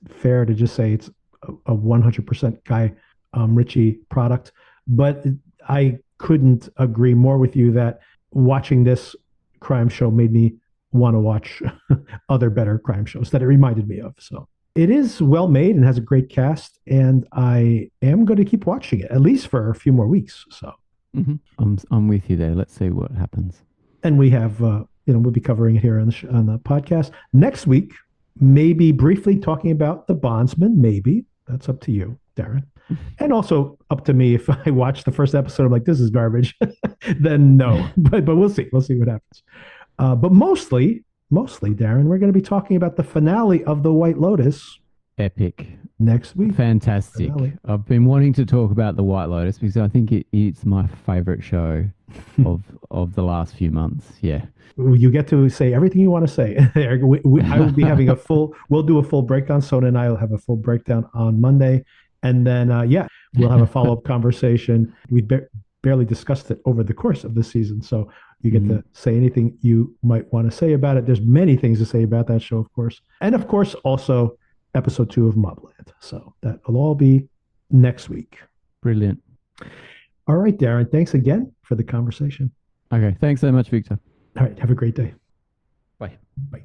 fair to just say it's a 100% Guy Ritchie product. But I couldn't agree more with you that watching this crime show made me want to watch other better crime shows that it reminded me of. So it is well made and has a great cast, and I am going to keep watching it at least for a few more weeks. So I'm with you there. Let's see what happens. And we have we'll be covering it here on the podcast next week. Maybe briefly talking about The Bondsman. Maybe that's up to you, Darren. And also up to me if I watch the first episode, I'm like, this is garbage. Then no, but we'll see. We'll see what happens. But mostly, Darren, we're going to be talking about the finale of The White Lotus. Epic. Next week. Fantastic. Finale. I've been wanting to talk about The White Lotus because I think it's my favorite show of the last few months. Yeah. You get to say everything you want to say. I will be having we'll do a full breakdown. Sona and I will have a full breakdown on Monday. And then, we'll have a follow-up conversation. We barely discussed it over the course of the season. So you get to say anything you might want to say about it. There's many things to say about that show, of course. And, of course, also episode 2 of Mobland. So that will all be next week. Brilliant. All right, Darren. Thanks again for the conversation. Okay. Thanks so much, Victor. All right. Have a great day. Bye. Bye.